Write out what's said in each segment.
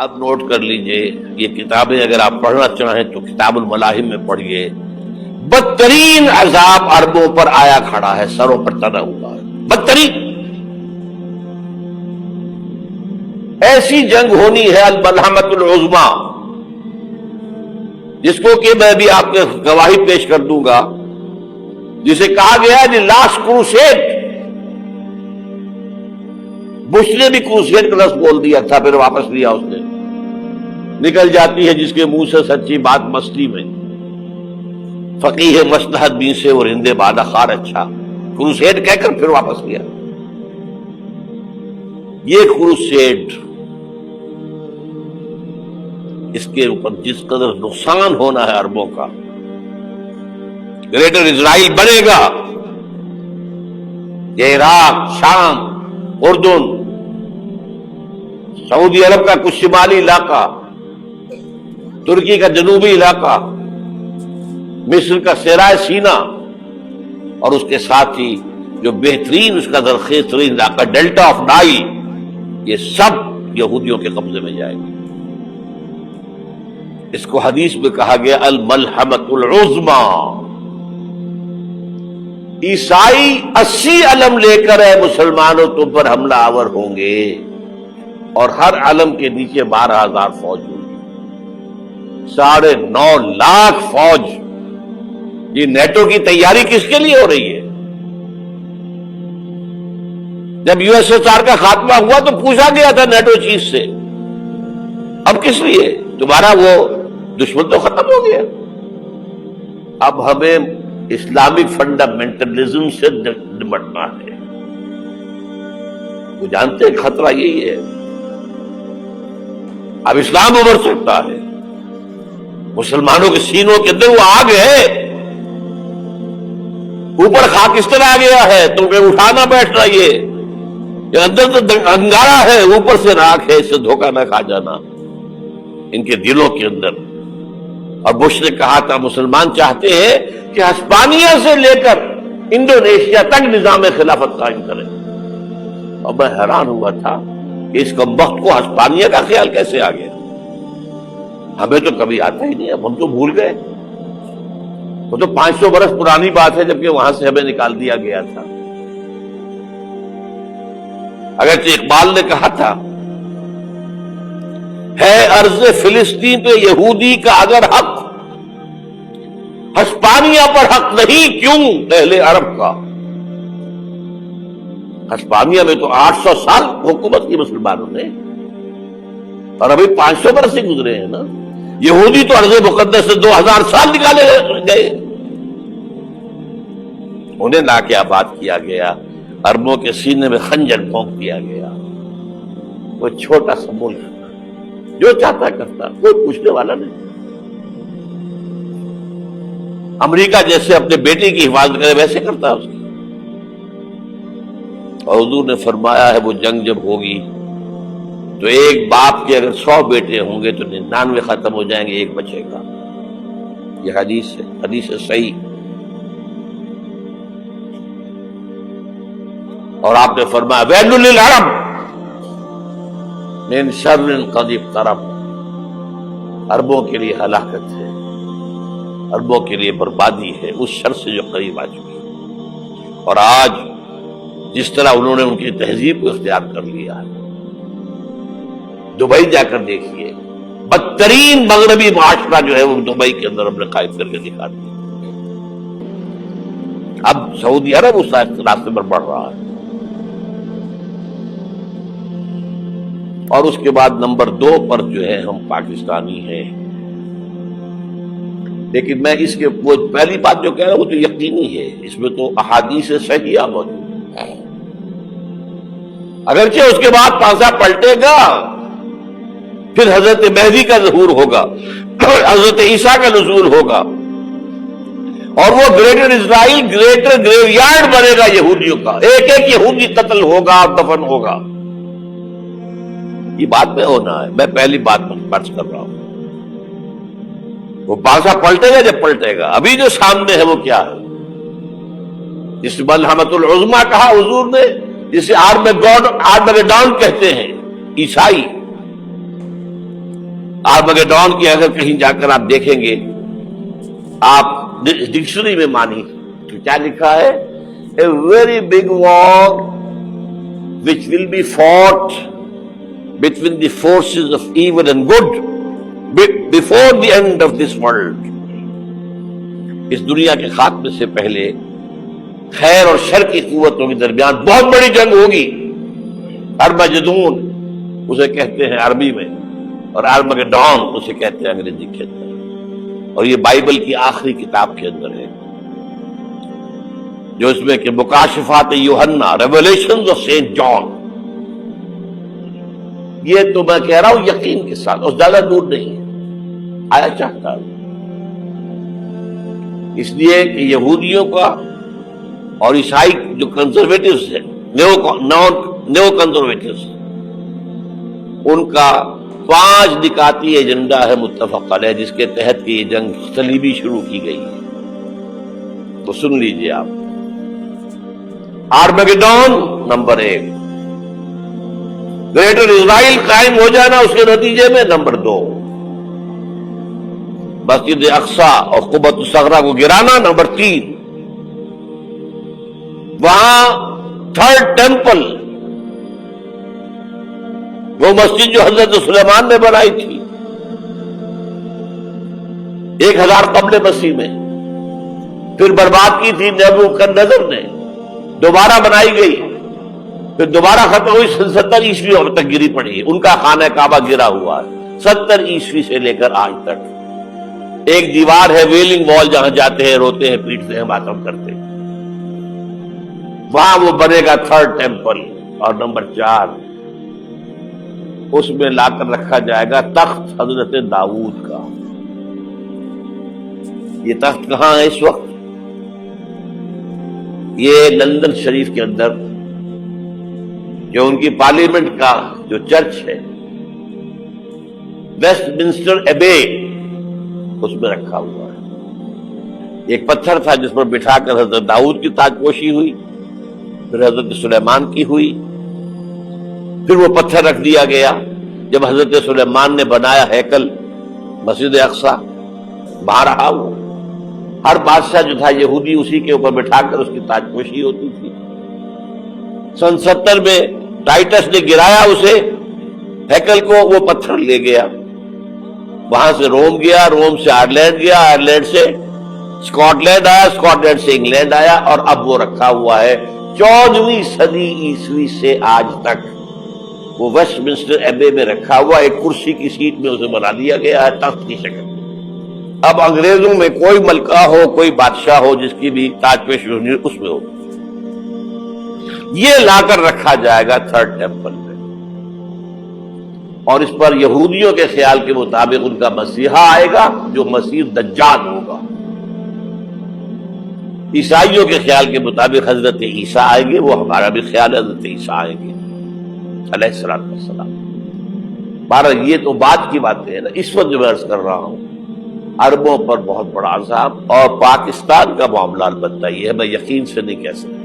اب نوٹ کر لیجئے، یہ کتابیں اگر آپ پڑھنا چاہیں تو کتاب الملاحم میں پڑھیے۔ بدترین عذاب عربوں پر آیا کھڑا ہے، سروں پر تنا ہوا ہے، بدترین۔ ایسی جنگ ہونی ہے الملحمۃ العظمی، جس کو کہ میں بھی آپ کے گواہی پیش کر دوں گا، جسے کہا گیا ہے دی لاسٹ کروسیڈ۔ بش نے بھی کروسیڈ کا لفظ بول دیا تھا، پھر واپس لیا اس نے۔ نکل جاتی ہے جس کے منہ سے سچی بات مستی میں، فقیہ مصلحت بین سے اور ہندے بادہ خار اچھا، کروسیڈ کہہ کر پھر واپس لیا۔ یہ کروسیڈ، اس کے اوپر جس قدر نقصان ہونا ہے عربوں کا، گریٹر اسرائیل بنے گا، یہ عراق، شام، اردن، سعودی عرب کا کچھ شمالی علاقہ، ترکی کا جنوبی علاقہ، مصر کا صحرائے سینا، اور اس کے ساتھ ہی جو بہترین اس کا زرخیز ترین علاقہ ڈیلٹا آف نائل، یہ سب یہودیوں کے قبضے میں جائے گا۔ اس کو حدیث میں کہا گیا الملحمۃ العظمی۔ عیسائی 80 علم لے کر اے مسلمانوں تم پر حملہ آور ہوں گے، اور ہر علم کے نیچے 12,000 فوج ہوگی، 9.5 لاکھ فوج۔ یہ نیٹو کی تیاری کس کے لیے ہو رہی ہے؟ جب یو ایس ایس آر کا خاتمہ ہوا تو پوچھا گیا تھا نیٹو چیف سے، اب کس لیے؟ تمہارا وہ دشمن تو ختم ہو گیا، اب ہمیں اسلامک فنڈامنٹلزم سے نمٹنا ہے۔ وہ جانتے ہیں خطرہ یہی ہے، اب اسلام ابھر سکتا ہے۔ مسلمانوں کے سینوں کے اندر وہ آگ ہے، اوپر خاکستر آ گیا ہے، تم پہ اٹھانا بیٹھنا، یہ اندر تو انگارہ ہے، اوپر سے راکھ ہے، اس سے دھوکہ نہ کھا جانا ان کے دلوں کے اندر۔ اور بش نے کہا تھا مسلمان چاہتے ہیں کہ ہسپانیہ سے لے کر انڈونیشیا تک نظام خلافت قائم کریں، اور میں حیران ہوا تھا کہ اس کمبخت کو ہسپانیہ کا خیال کیسے آ گیا؟ ہمیں تو کبھی آتا ہی نہیں، اب ہم تو بھول گئے۔ وہ تو 500 برس پرانی بات ہے، جبکہ وہاں سے ہمیں نکال دیا گیا تھا۔ اگرچہ اقبال نے کہا تھا ہے ارض فلسطین پہ یہودی کا اگر حق، ہسپانیہ پر حق نہیں کیوں اہل عرب کا؟ ہسپانیہ میں تو 800 سال حکومت کی مسلمانوں نے، اور ابھی 500 برس سے گزرے ہیں نا۔ یہودی تو ارض مقدس سے 2000 سال نکالے گئے، انہیں لا کے آباد کیا گیا، عربوں کے سینے میں خنجر بھونک دیا گیا۔ وہ چھوٹا سا ملک جو چاہتا کرتا، کوئی پوچھنے والا نہیں۔ امریکہ جیسے اپنے بیٹے کی حفاظت کرے ویسے کرتا اس کی۔ اور حضور نے فرمایا ہے وہ جنگ جب ہوگی تو ایک باپ کے اگر 100 بیٹے ہوں گے تو 99 ختم ہو جائیں گے، ایک بچے گا۔ یہ حدیث ہے، حدیث ہے صحیح۔ اور آپ نے فرمایا ویل للعرب من شر قد اقترب، عربوں کے لیے ہلاکت ہے، عربوں کے لیے بربادی ہے اس شر سے جو قریب آ چکی۔ اور آج جس طرح انہوں نے ان کی تہذیب کو اختیار کر لیا ہے، دبئی جا کر دیکھیے، بدترین مغربی معاشرہ جو ہے وہ دبئی کے اندر ہم نے قائم کر کے دکھا دیا۔ اب سعودی عرب اس راستے پر بڑھ رہا ہے۔ اور اس کے بعد نمبر 2 پر جو ہے ہم پاکستانی ہیں، لیکن میں اس کے وہ پہلی بات جو کہہ رہا ہوں وہ تو یقینی ہے، اس میں تو احادیث صحیحہ موجود ہے۔ اگرچہ اس کے بعد پانسا پلٹے گا، پھر حضرت مہدی کا ظہور ہوگا، حضرت عیسیٰ کا نزول ہوگا، اور وہ گریٹر اسرائیل گریٹر گریو یارڈ بنے گا یہودیوں کا، ایک ایک یہودی قتل ہوگا اور دفن ہوگا۔ یہ بات میں ہونا ہے، میں پہلی بات فرض کر رہا ہوں۔ وہ پانسا پلٹے گا جب پلٹے گا، ابھی جو سامنے ہے وہ کیا ہے؟ جس ملحمۃ العظمی کہا حضور نے، جسے آرمیگیڈون کہتے ہیں عیسائی، आर्मगेडॉन की अगर कहीं जाकर आप देखेंगे, आप डिक्शनरी में मानी तो क्या लिखा है, a very big war which will be fought between the forces of evil and good before the end of this world. इस दुनिया के खात्मे से पहले खैर और शर की कुव्वतों के दरमियान बहुत बड़ी जंग होगी। अर्मगेदोन उसे कहते हैं अरबी में, और आर्मगेडॉन उसे कहते हैं अंग्रेजी के अंदर, और ये बाइबल की आखिरी किताब के अंदर है, जो इसमें कि मुकाशफात यूहन्ना, रेवलेशंस ऑफ सेंट जॉन, ये तो मैं कह रहा हूं यकीन के साथ, और ज्यादा दूर नहीं है, आया चाहता हूं। इसलिए कि यहूदियों का और ईसाई जो कंजर्वेटिव्स है, न्यो कंजर्वेटिव्स, उनका 5 निकाती एजेंडा है मुत्तफक अलैह, जिसके तहत ये जंग सलीबी शुरू की गई है। तो सुन लीजिए आप। आर्मगेडॉन नंबर 1, ग्रेटर इजराइल कायम हो जाना उसके नतीजे में नंबर 2, मस्जिद अक्सा और कुबत सगरा को गिराना नंबर 3, वहां 3rd टेंपल, वो मस्जिद जो हजरत सुलेमान ने बनाई थी 1000 कब्ल मसीह में, फिर बर्बाद की थी नेबूकदनेस्सर ने, दोबारा बनाई गई, फिर दोबारा खत्म हुई, 70 ईस्वी अब तक गिरी पड़ी है। उनका खाना काबा गिरा हुआ है 70 ईस्वी से लेकर आज तक। एक दीवार है वेलिंग वॉल, जहां जाते हैं, रोते हैं, पीटते हैं, मातम करते हैं, वहां वो बनेगा 3rd टेंपल। और नंबर 4, उसमें लाकर रखा जाएगा तख्त हजरत दाऊद का। ये तख्त कहां है इस वक्त? ये लंदन शरीफ के अंदर जो उनकी पार्लियामेंट का जो चर्च है, वेस्टमिंस्टर एबे, उसमें रखा हुआ है। एक पत्थर था जिस पर बिठाकर हजरत दाऊद की ताजपोशी हुई, फिर हजरत सुलेमान की हुई, फिर वो पत्थर रख दिया गया जब हजरत सुलेमान ने बनाया हैकल मस्जिद अक्सा, वहां रहा वो। हर बादशाह जो था यहूदी उसी के ऊपर बिठाकर उसकी ताजपोशी होती थी। सन 70 में टाइटस ने गिराया उसे, हैकल को, वो पत्थर ले गया, वहां से रोम गया, रोम से आयरलैंड गया, आयरलैंड से स्कॉटलैंड आया, स्कॉटलैंड से इंग्लैंड आया, और अब वो रखा हुआ है 14वीं सदी ईस्वी से आज तक। वो वेस्टमिंस्टर एबे में रखा हुआ, एक कुर्सी की सीट में उसे बना दिया गया है तख्त की शक्ल। अब अंग्रेजों में कोई मलका हो, कोई बादशाह हो जिसकी भी ताजपोशी होनी, उसमें हो, ये लाकर रखा जाएगा 3rd टेंपल में। और इस पर यहूदियों के ख्याल के मुताबिक उनका मसीहा आएगा जो मसीह दज्जाल होगा। ईसाइयों के ख्याल के मुताबिक हजरत ईसा आएंगे, वो हमारा भी ख्याल है हजरत ईसा आएंगे अलैहिस्सलाम। बारह ये तो बात की बातें है ना, इस वक्त जो मैं अर्ज कर रहा हूं, अरबों पर बहुत बड़ा अज़ाब, और पाकिस्तान का मामला अलबत्ता ये है, मैं यकीन से नहीं कह सकता।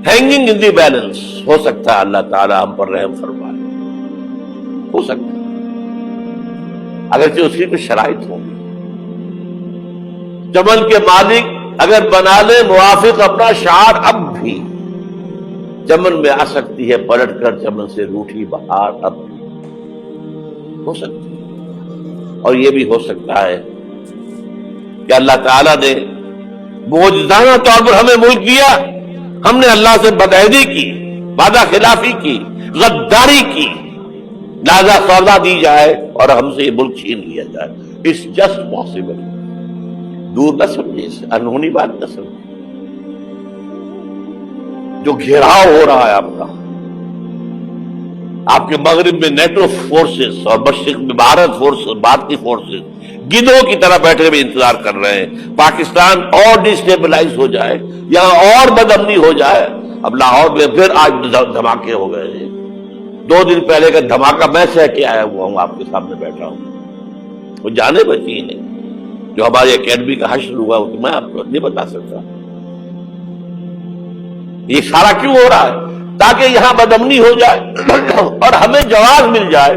हैंगिंग इन द बैलेंस, हो सकता है अल्लाह ताला हम पर रहम फरमाए, हो सकता है, अगरचे उसकी कुछ शराइत होंगी। चमन के मालिक अगर बना ले मुआफिक अपना शार, अब भी चमन में आ सकती है पलट कर चमन से रूठी बहार, अब भी हो सकती है। और यह भी हो सकता है कि अल्लाह ताला ने मुअज्जिज़ाना तौर पर हमें मुल्क दिया, हमने अल्लाह से बदअहदी की, वादा खिलाफी की, गद्दारी की, लिहाजा सौदा दी जाए और हमसे ये मुल्क छीन लिया जाए। It's just possible. दूर न समझे, इसे अनहोनी बात न समझे। जो घेराव हो रहा है आपके मगरिब में नेटो फोर्सेस और मशरिक में भारत फोर्सेस, भारतीय फोर्सेस गिद्धों की तरह बैठे हुए इंतजार कर रहे हैं पाकिस्तान और डिस्टेबलाइज हो जाए, यहां और बदअमनी हो जाए। अब लाहौर में फिर आज धमाके हो गए हैं। 2 दिन पहले का धमाका मैं सह के आया हुआ हूं, आपके सामने बैठा हूं। वो जाने बची नहीं, जो हमारी अकेडमी का हश्र हुआ वो तो मैं आपको नहीं बता सकता। ये सारा क्यों हो रहा है? ताकि यहां बदअमनी हो जाए और हमें जवाब मिल जाए